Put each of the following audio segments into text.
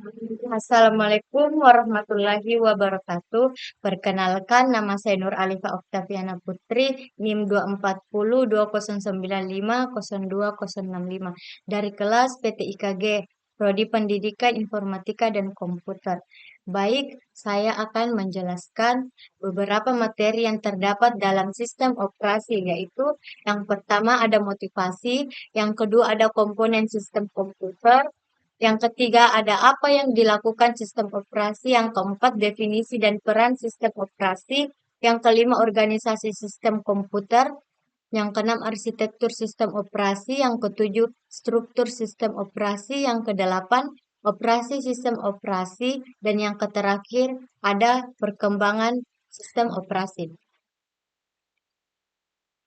Assalamualaikum warahmatullahi wabarakatuh. Perkenalkan, nama saya Nur Alifa Oktaviana Putri, NIM 24020950265 dari kelas PTIKG, Prodi Pendidikan Informatika dan Komputer. Baik, saya akan menjelaskan beberapa materi yang terdapat dalam sistem operasi, yaitu yang pertama ada motivasi, yang kedua ada komponen sistem komputer, yang ketiga, ada apa yang dilakukan sistem operasi. Yang keempat, definisi dan peran sistem operasi. Yang kelima, organisasi sistem komputer. Yang keenam, arsitektur sistem operasi. Yang ketujuh, struktur sistem operasi. Yang kedelapan, operasi sistem operasi. Dan yang terakhir, ada perkembangan sistem operasi.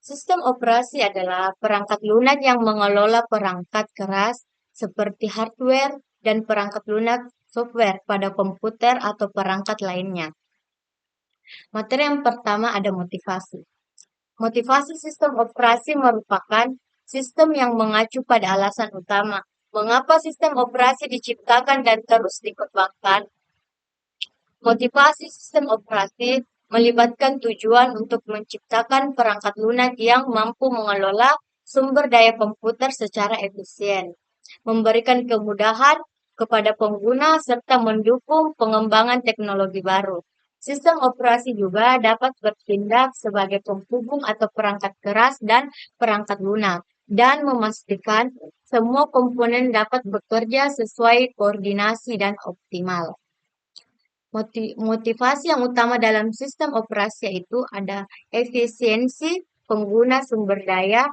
Sistem operasi adalah perangkat lunak yang mengelola perangkat keras seperti hardware dan perangkat lunak software pada komputer atau perangkat lainnya. Materi yang pertama ada motivasi. Motivasi sistem operasi merupakan sistem yang mengacu pada alasan utama. Mengapa sistem operasi diciptakan dan terus dikembangkan? Motivasi sistem operasi melibatkan tujuan untuk menciptakan perangkat lunak yang mampu mengelola sumber daya komputer secara efisien, memberikan kemudahan kepada pengguna, serta mendukung pengembangan teknologi baru. Sistem operasi juga dapat bertindak sebagai penghubung atau perangkat keras dan perangkat lunak, dan memastikan semua komponen dapat bekerja sesuai koordinasi dan optimal. Motivasi yang utama dalam sistem operasi yaitu ada efisiensi pengguna sumber daya,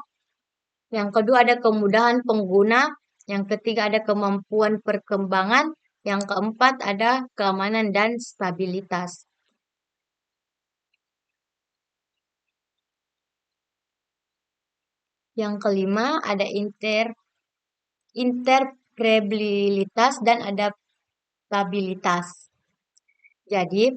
yang kedua ada kemudahan pengguna, yang ketiga ada kemampuan perkembangan, yang keempat ada keamanan dan stabilitas. Yang kelima ada interoperabilitas dan adaptabilitas. Jadi,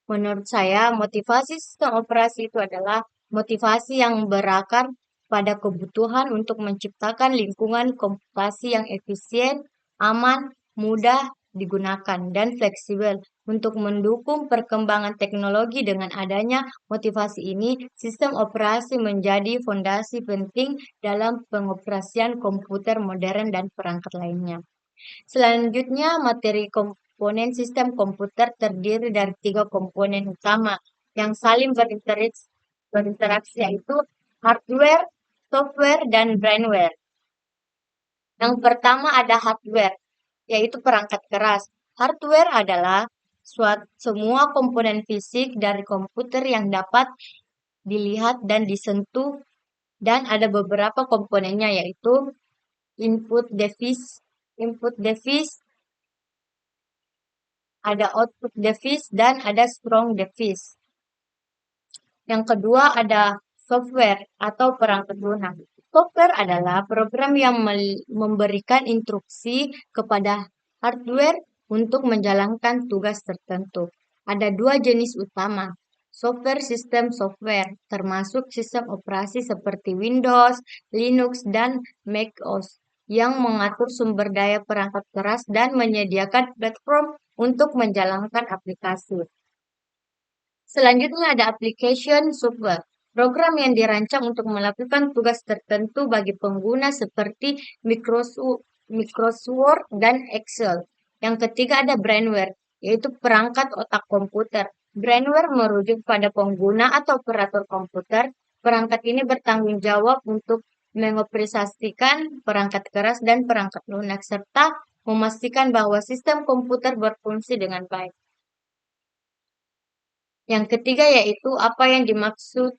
menurut saya, motivasi sistem operasi itu adalah motivasi yang berakar pada kebutuhan untuk menciptakan lingkungan komputasi yang efisien, aman, mudah digunakan, dan fleksibel untuk mendukung perkembangan teknologi. Dengan adanya motivasi ini, sistem operasi menjadi fondasi penting dalam pengoperasian komputer modern dan perangkat lainnya. Selanjutnya, materi komponen sistem komputer terdiri dari tiga komponen utama yang saling berinteraksi yaitu hardware, software, dan brainware. Yang pertama ada hardware, yaitu perangkat keras. Hardware adalah semua komponen fisik dari komputer yang dapat dilihat dan disentuh, dan ada beberapa komponennya yaitu input device, ada output device, dan ada strong device. Yang kedua ada software atau perangkat lunak. Software adalah program yang memberikan instruksi kepada hardware untuk menjalankan tugas tertentu. Ada dua jenis utama, software sistem software, termasuk sistem operasi seperti Windows, Linux, dan macOS, yang mengatur sumber daya perangkat keras dan menyediakan platform untuk menjalankan aplikasi. Selanjutnya ada application software, program yang dirancang untuk melakukan tugas tertentu bagi pengguna seperti Microsoft Word dan Excel. Yang ketiga ada brainware, yaitu perangkat otak komputer. Brainware merujuk pada pengguna atau operator komputer. Perangkat ini bertanggung jawab untuk mengoperasikan perangkat keras dan perangkat lunak, serta memastikan bahwa sistem komputer berfungsi dengan baik. Yang ketiga yaitu apa yang dimaksud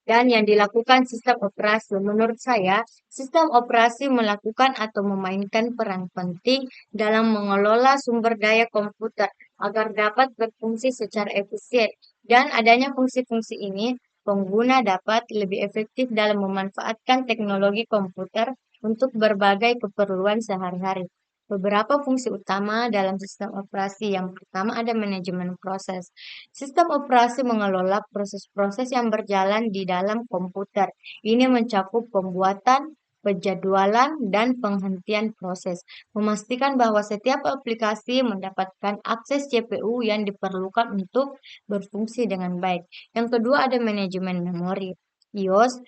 dan yang dilakukan sistem operasi. Menurut saya, sistem operasi melakukan atau memainkan peran penting dalam mengelola sumber daya komputer agar dapat berfungsi secara efisien. Dan adanya fungsi-fungsi ini, pengguna dapat lebih efektif dalam memanfaatkan teknologi komputer untuk berbagai keperluan sehari-hari. Beberapa fungsi utama dalam sistem operasi. Yang pertama ada manajemen proses. Sistem operasi mengelola proses-proses yang berjalan di dalam komputer. Ini mencakup pembuatan, penjadwalan, dan penghentian proses. Memastikan bahwa setiap aplikasi mendapatkan akses CPU yang diperlukan untuk berfungsi dengan baik. Yang kedua ada manajemen memori. BIOS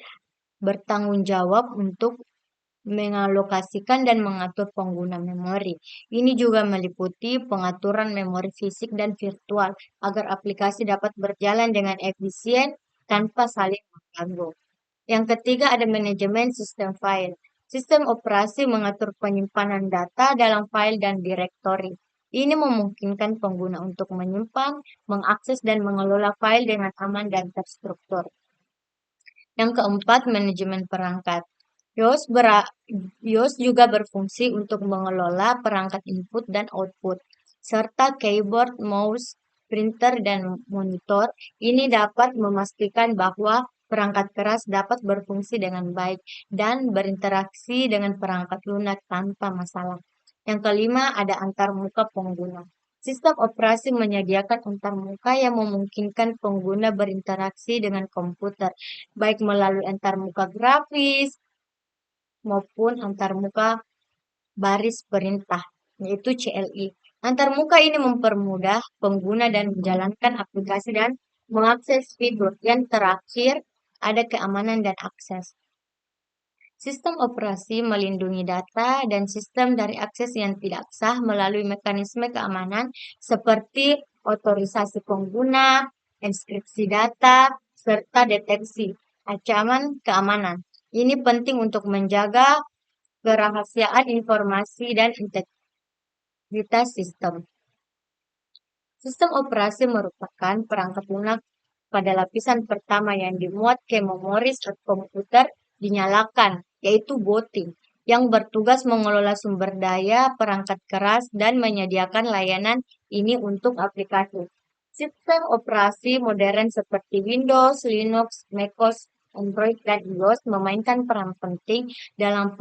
bertanggung jawab untuk mengalokasikan dan mengatur pengguna memori. Ini juga meliputi pengaturan memori fisik dan virtual agar aplikasi dapat berjalan dengan efisien tanpa saling mengganggu. Yang ketiga ada manajemen sistem file. Sistem operasi mengatur penyimpanan data dalam file dan direktori. Ini memungkinkan pengguna untuk menyimpan, mengakses, dan mengelola file dengan aman dan terstruktur. Yang keempat, manajemen perangkat. BIOS juga berfungsi untuk mengelola perangkat input dan output, serta keyboard, mouse, printer, dan monitor. Ini dapat memastikan bahwa perangkat keras dapat berfungsi dengan baik dan berinteraksi dengan perangkat lunak tanpa masalah. Yang kelima, ada antarmuka pengguna. Sistem operasi menyediakan antarmuka yang memungkinkan pengguna berinteraksi dengan komputer, baik melalui antarmuka grafis maupun antarmuka baris perintah, yaitu CLI. Antarmuka ini mempermudah pengguna dan menjalankan aplikasi dan mengakses fitur. Yang terakhir, ada keamanan dan akses. Sistem operasi melindungi data dan sistem dari akses yang tidak sah melalui mekanisme keamanan seperti otorisasi pengguna, enkripsi data, serta deteksi ancaman keamanan. Ini penting untuk menjaga kerahasiaan informasi dan integritas sistem. Sistem operasi merupakan perangkat lunak pada lapisan pertama yang dimuat ke memori saat komputer dinyalakan, yaitu booting, yang bertugas mengelola sumber daya perangkat keras dan menyediakan layanan ini untuk aplikasi. Sistem operasi modern seperti Windows, Linux, macOS, Android, dan iOS memainkan peran penting dalam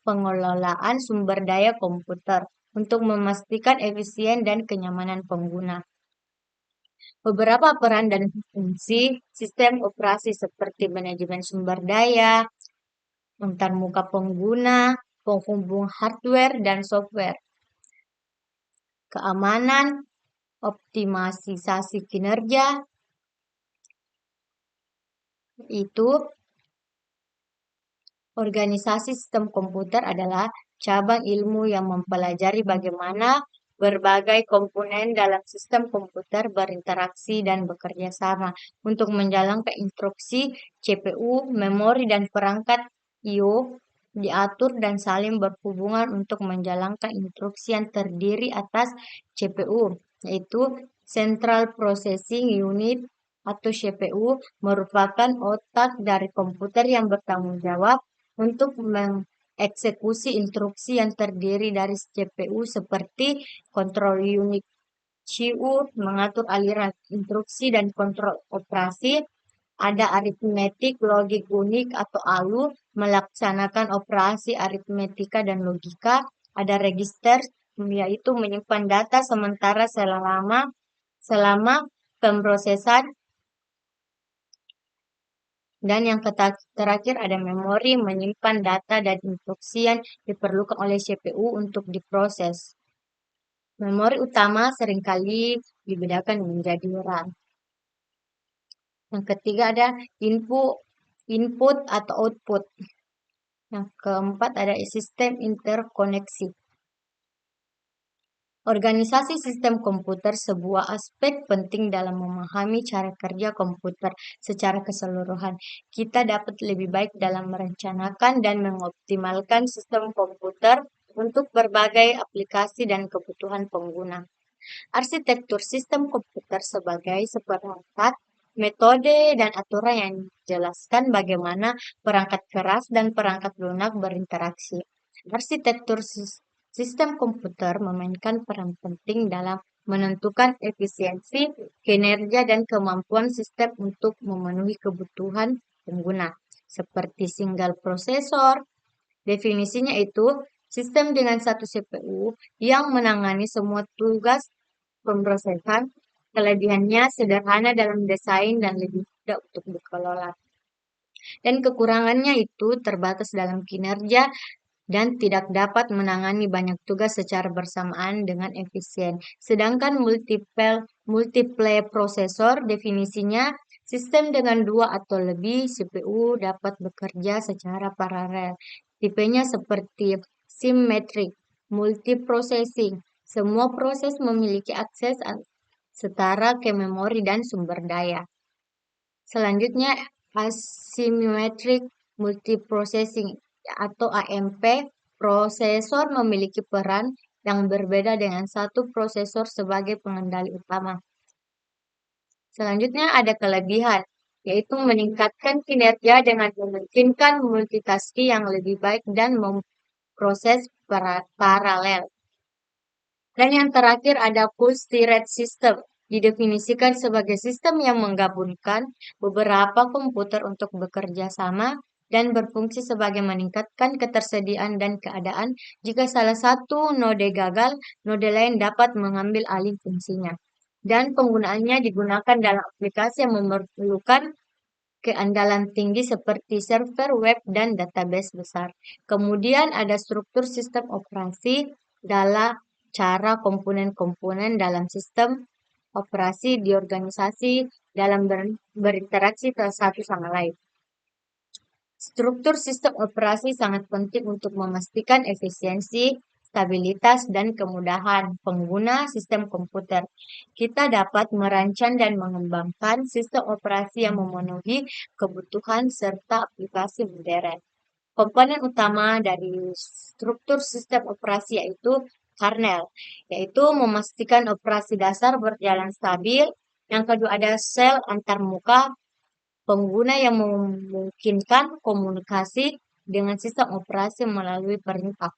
pengelolaan sumber daya komputer untuk memastikan efisien dan kenyamanan pengguna. Beberapa peran dan fungsi sistem operasi seperti manajemen sumber daya, antarmuka pengguna, penghubung hardware dan software, keamanan, optimalisasi kinerja, itu organisasi sistem komputer adalah cabang ilmu yang mempelajari bagaimana berbagai komponen dalam sistem komputer berinteraksi dan bekerja sama untuk menjalankan instruksi CPU, memori, dan perangkat I/O diatur dan saling berhubungan untuk menjalankan instruksi yang terdiri atas CPU, yaitu Central Processing Unit atau CPU, merupakan otak dari komputer yang bertanggung jawab untuk mengeksekusi instruksi yang terdiri dari CPU seperti kontrol unit CU, mengatur aliran instruksi dan kontrol operasi. Ada aritmetik, logik unik atau ALU, melaksanakan operasi aritmetika dan logika. Ada register, yaitu menyimpan data sementara selama pemrosesan. Dan yang terakhir ada memori, menyimpan data dan instruksi yang diperlukan oleh CPU untuk diproses. Memori utama seringkali dibedakan menjadi RAM. Yang ketiga ada input atau output. Yang keempat ada sistem interkoneksi. Organisasi sistem komputer sebuah aspek penting dalam memahami cara kerja komputer secara keseluruhan. Kita dapat lebih baik dalam merencanakan dan mengoptimalkan sistem komputer untuk berbagai aplikasi dan kebutuhan pengguna. Arsitektur sistem komputer sebagai seperangkat metode dan aturan yang menjelaskan bagaimana perangkat keras dan perangkat lunak berinteraksi. Arsitektur sistem komputer memainkan peran penting dalam menentukan efisiensi, kinerja, dan kemampuan sistem untuk memenuhi kebutuhan pengguna, seperti single processor. Definisinya itu sistem dengan satu CPU yang menangani semua tugas pemrosesan. Kelebihannya sederhana dalam desain dan lebih mudah untuk dikelola. Dan kekurangannya itu terbatas dalam kinerja dan tidak dapat menangani banyak tugas secara bersamaan dengan efisien. Sedangkan multiple prosesor definisinya sistem dengan dua atau lebih CPU dapat bekerja secara paralel. Tipenya seperti symmetric multiprocessing. Semua proses memiliki akses setara ke memori dan sumber daya. Selanjutnya, asymmetric multiprocessing atau AMP, prosesor memiliki peran yang berbeda dengan satu prosesor sebagai pengendali utama. Selanjutnya ada kelebihan, yaitu meningkatkan kinerja dengan memungkinkan multitasking yang lebih baik dan memproses paralel. Dan yang terakhir ada full thread system. Didefinisikan sebagai sistem yang menggabungkan beberapa komputer untuk bekerja sama dan berfungsi sebagai meningkatkan ketersediaan dan keadaan. Jika salah satu node gagal, node lain dapat mengambil alih fungsinya. Dan penggunaannya digunakan dalam aplikasi yang memerlukan keandalan tinggi seperti server web dan database besar. Kemudian ada struktur sistem operasi dalam cara komponen-komponen dalam sistem operasi diorganisasi dalam berinteraksi satu sama lain. Struktur sistem operasi sangat penting untuk memastikan efisiensi, stabilitas, dan kemudahan pengguna sistem komputer. Kita dapat merancang dan mengembangkan sistem operasi yang memenuhi kebutuhan serta aplikasi modern. Komponen utama dari struktur sistem operasi yaitu kernel, yaitu memastikan operasi dasar berjalan stabil. Yang kedua ada sel antarmuka, pengguna yang memungkinkan komunikasi dengan sistem operasi melalui perintah.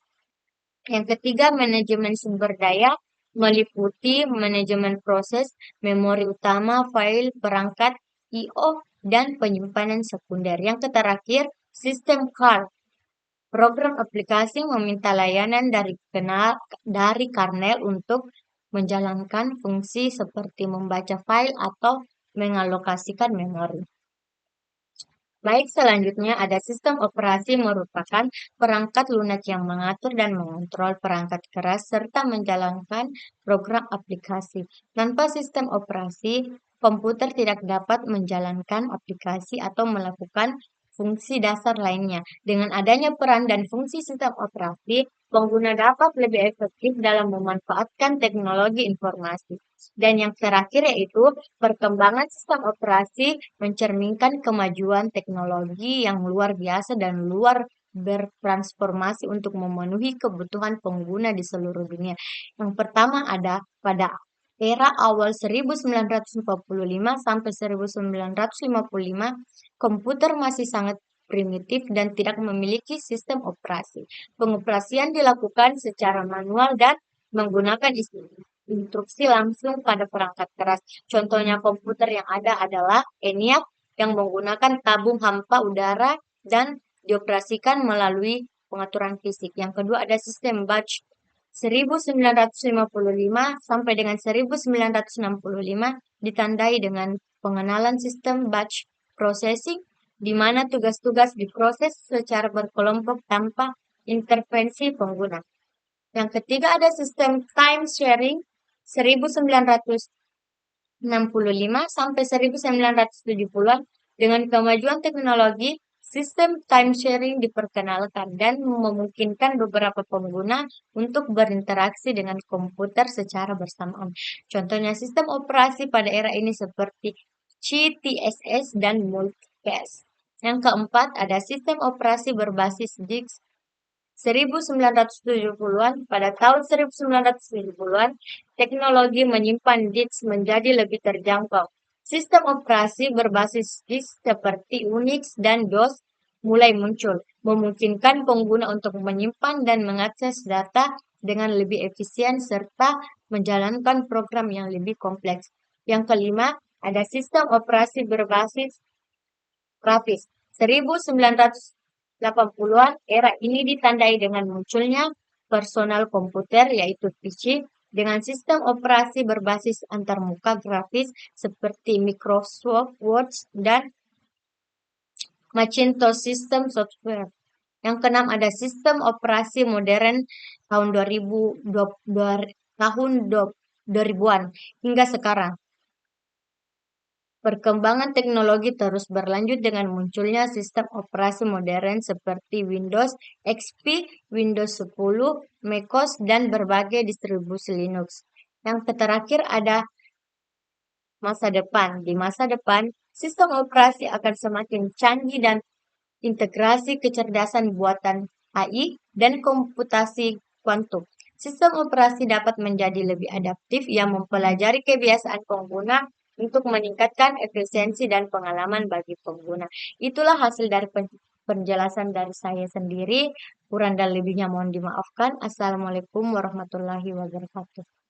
Yang ketiga, manajemen sumber daya meliputi manajemen proses, memori utama, file, perangkat, I/O, dan penyimpanan sekunder. Yang terakhir, sistem card. Program aplikasi meminta layanan dari kernel untuk menjalankan fungsi seperti membaca file atau mengalokasikan memori. Baik, selanjutnya ada sistem operasi merupakan perangkat lunak yang mengatur dan mengontrol perangkat keras serta menjalankan program aplikasi. Tanpa sistem operasi, komputer tidak dapat menjalankan aplikasi atau melakukan fungsi dasar lainnya. Dengan adanya peran dan fungsi sistem operasi, pengguna dapat lebih efektif dalam memanfaatkan teknologi informasi. Dan yang terakhir yaitu perkembangan sistem operasi mencerminkan kemajuan teknologi yang luar biasa dan luar bertransformasi untuk memenuhi kebutuhan pengguna di seluruh dunia. Yang pertama ada pada era awal 1945 sampai 1955, komputer masih sangat primitif dan tidak memiliki sistem operasi. Pengoperasian dilakukan secara manual dan menggunakan instruksi langsung pada perangkat keras. Contohnya komputer yang ada adalah ENIAC yang menggunakan tabung hampa udara dan dioperasikan melalui pengaturan fisik. Yang kedua ada sistem batch 1955 sampai dengan 1965 ditandai dengan pengenalan sistem batch processing di mana tugas-tugas diproses secara berkelompok tanpa intervensi pengguna. Yang ketiga ada sistem time sharing 1965 sampai 1970-an. Dengan kemajuan teknologi, sistem time sharing diperkenalkan dan memungkinkan beberapa pengguna untuk berinteraksi dengan komputer secara bersamaan. Contohnya sistem operasi pada era ini seperti CTSS dan Multicast. Yang keempat ada sistem operasi berbasis disk 1970-an. Pada tahun 1970-an, teknologi menyimpan disk menjadi lebih terjangkau. Sistem operasi berbasis disk seperti Unix dan DOS mulai muncul, memungkinkan pengguna untuk menyimpan dan mengakses data dengan lebih efisien serta menjalankan program yang lebih kompleks. Yang kelima, ada sistem operasi berbasis grafis. 1980-an, era ini ditandai dengan munculnya personal komputer yaitu PC dengan sistem operasi berbasis antarmuka grafis seperti Microsoft Word dan Macintosh System Software. Yang keenam ada sistem operasi modern tahun 2000-an hingga sekarang. Perkembangan teknologi terus berlanjut dengan munculnya sistem operasi modern seperti Windows XP, Windows 10, macOS, dan berbagai distribusi Linux. Yang terakhir ada masa depan. Di masa depan, sistem operasi akan semakin canggih dan integrasi kecerdasan buatan AI dan komputasi kuantum. Sistem operasi dapat menjadi lebih adaptif yang mempelajari kebiasaan pengguna untuk meningkatkan efisiensi dan pengalaman bagi pengguna. Itulah hasil dari penjelasan dari saya sendiri. Kurang dan lebihnya mohon dimaafkan. Assalamualaikum warahmatullahi wabarakatuh.